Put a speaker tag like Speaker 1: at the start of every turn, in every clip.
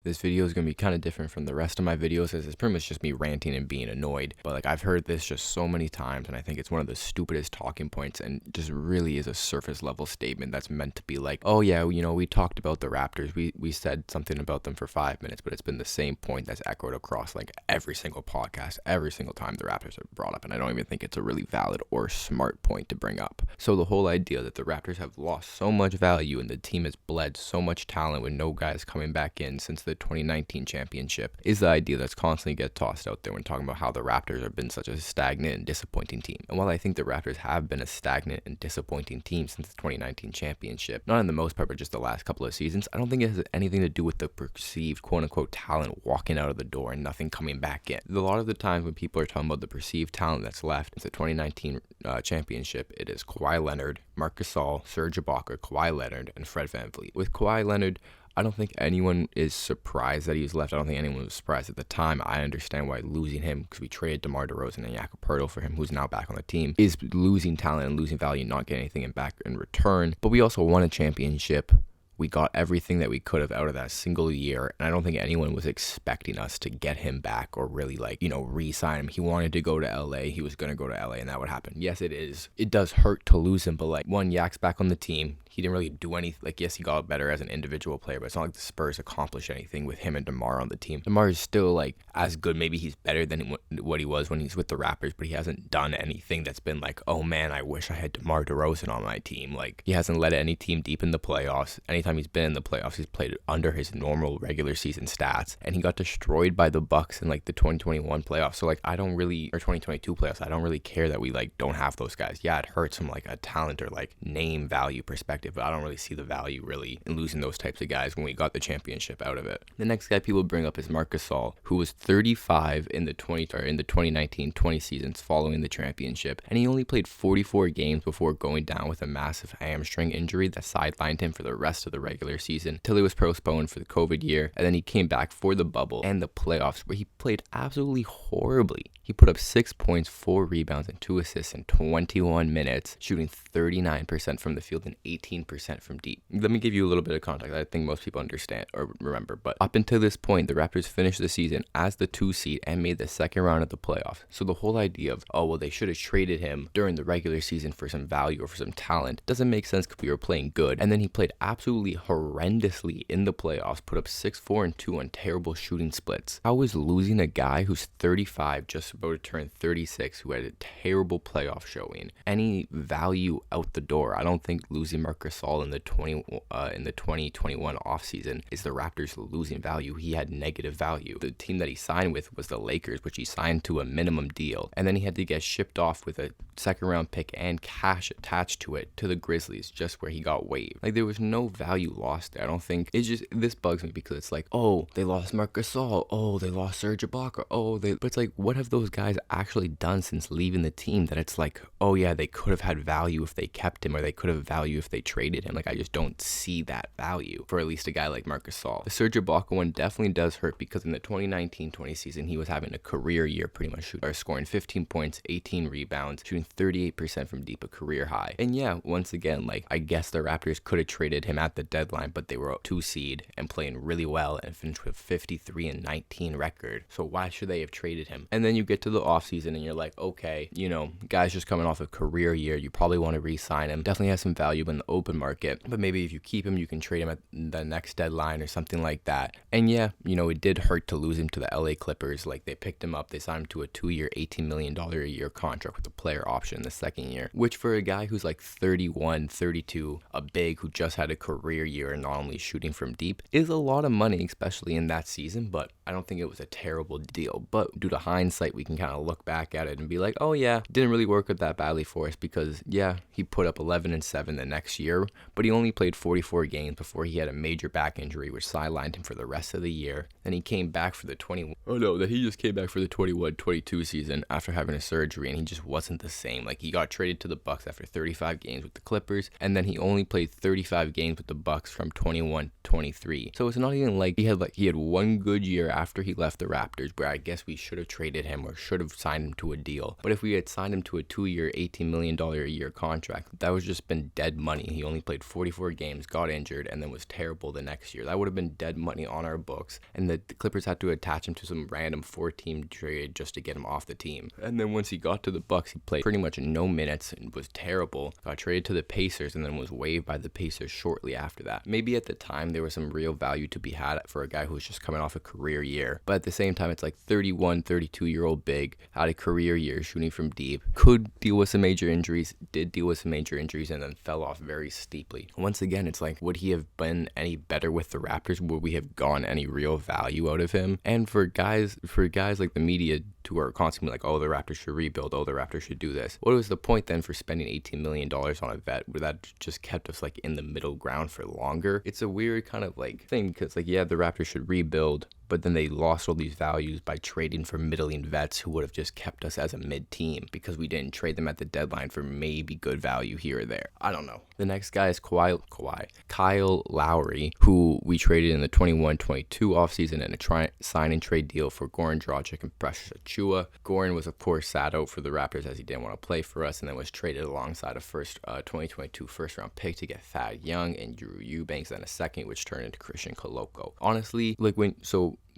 Speaker 1: This video is going to be kind of different from the rest of my videos, as it's pretty much just me ranting and being annoyed. But like, I've heard this just so many times, and I think it's one of the stupidest talking points, and just really is a surface level statement that's meant to be like, oh yeah, you know, we talked about the Raptors, we said something about them for 5 minutes, but it's been the same point that's echoed across like every single podcast, every single time the Raptors are brought up, and I don't even think it's a really valid or smart point to bring up. So the whole idea that the Raptors have lost so much value and the team has bled so much talent with no guys coming back in since the 2019 championship is the idea that's constantly get tossed out there when talking about how the Raptors have been such a stagnant and disappointing team. And while I think the Raptors have been a stagnant and disappointing team since the 2019 championship, not in the most part, but just the last couple of seasons, I don't think it has anything to do with the perceived quote-unquote talent walking out of the door and nothing coming back in. A lot of the times when people are talking about the perceived talent that's left since the 2019 championship, it is Kawhi Leonard, Marc Gasol, Serge Ibaka, Kawhi Leonard, and Fred VanVleet. With Kawhi Leonard, I don't think anyone is surprised that he was left. I don't think anyone was surprised at the time. I understand why losing him, because we traded DeMar DeRozan and Jakob Poeltl for him, who's now back on the team, is losing talent and losing value, not getting anything back in return. But we also won a championship. We got everything that we could have out of that single year, and I don't think anyone was expecting us to get him back or really, like, you know, re-sign him. He wanted to go to LA. He was going to go to LA, and that would happen. Yes, it is. It does hurt to lose him, but, like, one, Yak's back on the team. He didn't really do anything. Like, yes, he got better as an individual player, but it's not like the Spurs accomplished anything with him and DeMar on the team. DeMar is still, like, as good. Maybe he's better than what he was when he's with the Raptors, but he hasn't done anything that's been like, oh, man, I wish I had DeMar DeRozan on my team. Like, he hasn't led any team deep in the playoffs. Anytime he's been in the playoffs, he's played under his normal regular season stats, and he got destroyed by the Bucks in, like, the 2021 playoffs. So, like, or 2022 playoffs, I don't really care that we, like, don't have those guys. Yeah, it hurts from, like, a talent or, like, name value perspective, but I don't really see the value really in losing those types of guys when we got the championship out of it. The next guy people bring up is Marc Gasol, who was 35 in the 2019-20 seasons following the championship, and he only played 44 games before going down with a massive hamstring injury that sidelined him for the rest of the regular season till it was postponed for the COVID year, and then he came back for the bubble and the playoffs, where he played absolutely horribly. He put up 6 points, 4 rebounds, and 2 assists in 21 minutes, shooting 39% from the field and 18% from deep. Let me give you a little bit of context. I think most people understand or remember, but up until this point, the Raptors finished the season as the 2 seed and made the second round of the playoffs. So the whole idea of, oh, well, they should have traded him during the regular season for some value or for some talent doesn't make sense because we were playing good. And then he played absolutely horrendously in the playoffs, put up 6, 4, and 2 on terrible shooting splits. How is losing a guy who's 35, just about to turn 36, who had a terrible playoff showing, any value out the door? I don't think losing Marc Gasol in the 2021 offseason is the Raptors losing value. He had negative value. The team that he signed with was the Lakers, which he signed to a minimum deal, and then he had to get shipped off with a second round pick and cash attached to it to the Grizzlies, just where he got waived. Like, there was no value lost there. I don't think it's just, this bugs me because it's like, oh, they lost Marc Gasol, oh, they lost Serge Ibaka, but it's like, what have those guys actually done since leaving the team that it's like, oh yeah, they could have had value if they kept him, or they could have value if they traded him? Like, I just don't see that value for at least a guy like Marc Gasol. The Serge Ibaka one definitely does hurt because in the 2019-20 season, he was having a career year, pretty much scoring 15 points, 18 rebounds, shooting 38% from deep, a career high. And yeah, once again, like, I guess the Raptors could have traded him at the deadline, but they were a 2 seed and playing really well and finished with 53-19 record. So why should they have traded him? And then you get to the offseason and you're like, okay, you know, guy's just coming off a career year. You probably want to re-sign him. Definitely has some value in the open market, but maybe if you keep him, you can trade him at the next deadline or something like that. And yeah, you know, it did hurt to lose him to the LA Clippers. Like, they picked him up, they signed him to a 2-year, $18 million a year contract with a player option in the second year, which for a guy who's like 31, 32, a big who just had a career year and not only shooting from deep, is a lot of money, especially in that season. But I don't think it was a terrible deal. But due to hindsight, we can kind of look back at it and be like, oh yeah, didn't really work out that badly for us, because yeah, he put up 11-7 the next year, but he only played 44 games before he had a major back injury, which sidelined him for the rest of the year. Then he came back for the 21-22 season after having a surgery, and he just wasn't the same. Like, he got traded to the Bucks after 35 games with the Clippers, and then he only played 35 games with the Bucks from 21-23. So it's not even like he had one good year after he left the Raptors, where I guess we should have traded him or should have signed him to a deal. But if we had signed him to a 2-year, $18 million a year contract, that would just been dead money. He only played 44 games, got injured, and then was terrible the next year. That would have been dead money on our books, and the Clippers had to attach him to some random 4-team trade just to get him off the team. And then once he got to the Bucks, he played pretty much no minutes and was terrible. Got traded to the Pacers and then was waived by the Pacers shortly after that. Maybe at the time there was some real value to be had for a guy who was just coming off a career year, but at the same time, it's like 31, 32-year-old big, had a career year shooting from deep, could deal with some major injuries, did deal with some major injuries, and then fell off very steeply. Once again, it's like, would he have been any better with the Raptors? Would we have gotten any real value out of him? And for guys like the media who are constantly like, oh, the Raptors should rebuild, oh, the Raptors should do this. What was the point then for spending $18 million on a vet? Would that just kept us like in the middle ground for longer? It's a weird kind of like thing, because like, yeah, the Raptors should rebuild, but then they lost all these values by trading for middling vets who would have just kept us as a mid team because we didn't trade them at the deadline for maybe good value here or there. I don't know. The next guy is Kyle Lowry, who we traded in the 21-22 offseason in a sign and trade deal for Goran Dragic and Precious Achiuwa. Goran was, of course, sat out for the Raptors as he didn't want to play for us, and then was traded alongside a 2022 first-round pick to get Thad Young and Drew Eubanks and a second, which turned into Christian Koloko. Honestly,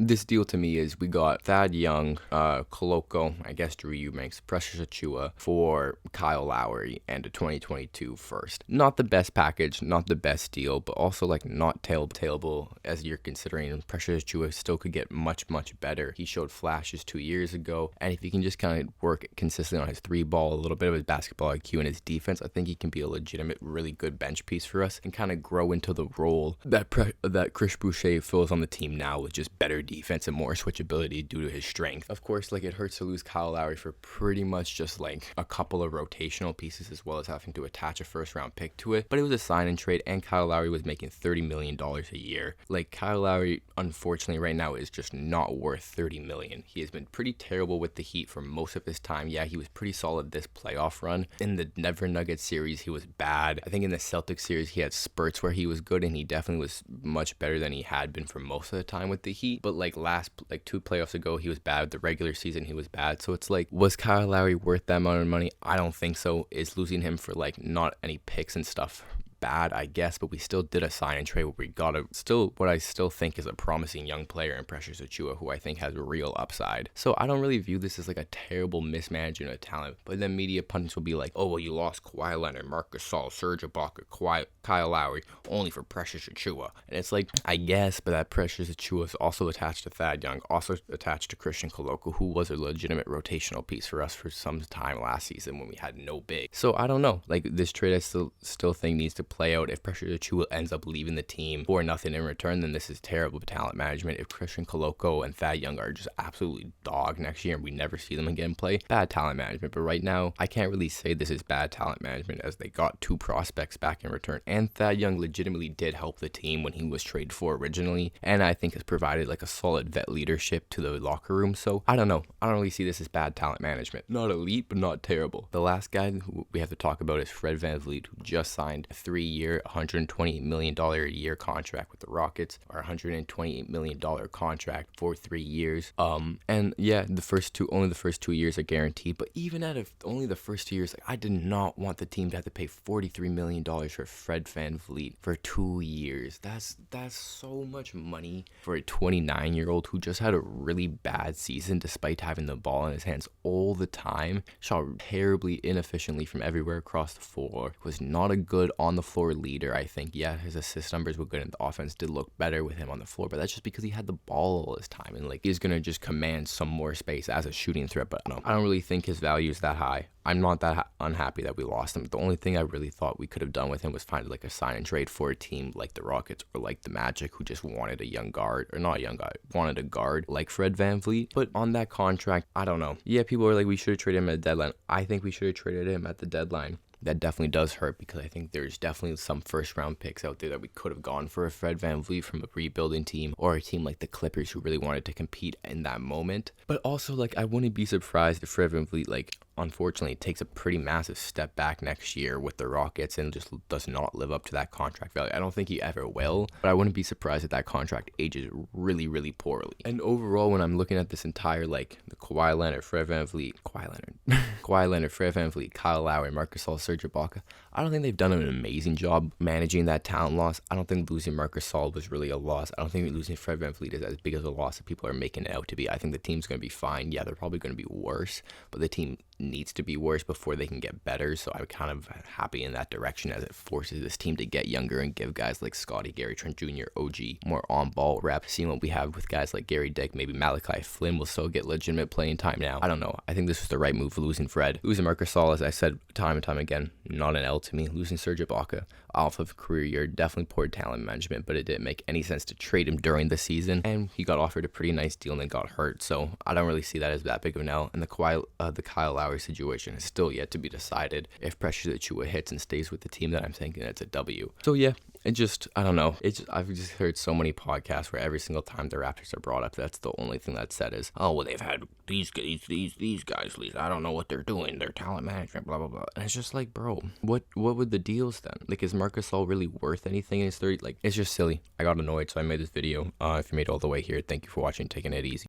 Speaker 1: this deal to me is we got Thad Young, Koloko, I guess Drew Eubanks, Precious Achiuwa for Kyle Lowry, and a 2022 first. Not the best package, not the best deal, but also like not tailable as you're considering Precious Achiuwa still could get much, much better. He showed flashes 2 years ago, and if he can just kind of work consistently on his 3-ball, a little bit of his basketball IQ and his defense, I think he can be a legitimate, really good bench piece for us and kind of grow into the role that Chris Boucher fills on the team now with just better defense and more switchability due to his strength. Of course, like, it hurts to lose Kyle Lowry for pretty much just like a couple of rotational pieces as well as having to attach a first-round pick to it, but it was a sign and trade, and Kyle Lowry was making $30 million a year. Like, Kyle Lowry, unfortunately, right now is just not worth $30 million. He has been pretty terrible with the Heat for most of his time. Yeah, he was pretty solid this playoff run. In the Denver Nuggets series, he was bad. I think in the Celtics series, he had spurts where he was good, and he definitely was much better than he had been for most of the time with the Heat. But like last 2 playoffs ago, he was bad. The regular season, he was bad. So it's like, was Kyle Lowry worth that amount of money? I don't think so. Is losing him for like not any picks and stuff bad, I guess, but we still did a sign and trade where we got what I still think is a promising young player in Precious Achiuwa, who I think has a real upside. So I don't really view this as like a terrible mismanagement of talent, but then media pundits will be like, oh, well, you lost Kawhi Leonard, Marc Gasol, Serge Ibaka, Kyle Lowry, only for Precious Achiuwa. And it's like, I guess, but that Precious Achiuwa is also attached to Thad Young, also attached to Christian Koloko, who was a legitimate rotational piece for us for some time last season when we had no big. So I don't know, like, this trade I still think needs to play out. If Precious Achiuwa ends up leaving the team for nothing in return, then this is terrible talent management. If Christian Koloko and Thad Young are just absolutely dog next year and we never see them again play, bad talent management. But right now, I can't really say this is bad talent management, as they got 2 prospects back in return, and Thad Young legitimately did help the team when he was traded for originally, and I think has provided like a solid vet leadership to the locker room. So I don't know, I don't really see this as bad talent management. Not elite, but not terrible. The last guy who we have to talk about is Fred VanVleet, who just signed a 3-year, $128 million a year contract with the Rockets, or $128 million contract for 3 years. And yeah, only the first 2 years are guaranteed, but even out of only the first 2 years, like, I did not want the team to have to pay $43 million for Fred VanVleet for 2 years. That's so much money for a 29-year-old who just had a really bad season despite having the ball in his hands all the time. Shot terribly inefficiently from everywhere across the floor. Was not a good on-the-floor leader, I think. Yeah, his assist numbers were good and the offense did look better with him on the floor, but that's just because he had the ball all his time, and like, he's gonna just command some more space as a shooting threat. But no, I don't really think his value is that high. I'm not that unhappy that we lost him. The only thing I really thought we could have done with him was find like a sign and trade for a team like the Rockets or like the Magic, who just wanted a young guard, or not a young guard, wanted a guard like Fred VanVleet. But on that contract, I don't know. Yeah, people are like, we should have traded him at the deadline. I think we should have traded him at the deadline. That definitely does hurt, because I think there's definitely some first-round picks out there that we could have gone for a Fred VanVleet from a rebuilding team, or a team like the Clippers who really wanted to compete in that moment. But also, like, I wouldn't be surprised if Fred VanVleet, like, unfortunately takes a pretty massive step back next year with the Rockets and just does not live up to that contract value. I don't think he ever will, but I wouldn't be surprised if that contract ages really, really poorly. And overall, when I'm looking at this entire, like, the Kawhi Leonard, Fred VanVleet, Fred VanVleet, Kyle Lowry, Marcus Gasol, Serge Ibaka, I don't think they've done an amazing job managing that talent loss. I don't think losing Marcus Gasol was really a loss. I don't think losing Fred VanVleet is as big of a loss that people are making it out to be. I think the team's going to be fine. Yeah, they're probably going to be worse, but the team needs to be worse before they can get better. So I'm kind of happy in that direction, as it forces this team to get younger and give guys like Scotty, Gary Trent Jr., OG more on-ball reps. Seeing what we have with guys like Gary Dick, maybe Malachi Flynn will still get legitimate playing time now. I don't know. I think this was the right move, losing Fred. Losing Marcus Gasol, as I said time and time again, not an L to me. Losing Serge Ibaka off of a career year, definitely poor talent management, but it didn't make any sense to trade him during the season, and he got offered a pretty nice deal and then got hurt, so I don't really see that as that big of an L. And the Kyle Lowry situation is still yet to be decided. If Precious Achiuwa hits and stays with the team, then I'm thinking it's a W. So yeah, I don't know. I've just heard so many podcasts where every single time the Raptors are brought up, that's the only thing that's said is, oh, well, they've had these guys leave. I don't know what they're doing. Their talent management, blah, blah, blah. And it's just like, bro, what would the deals then? Like, is Marcus Gasol really worth anything in his 30? Like, it's just silly. I got annoyed, so I made this video. If you made it all the way here, thank you for watching, taking it easy.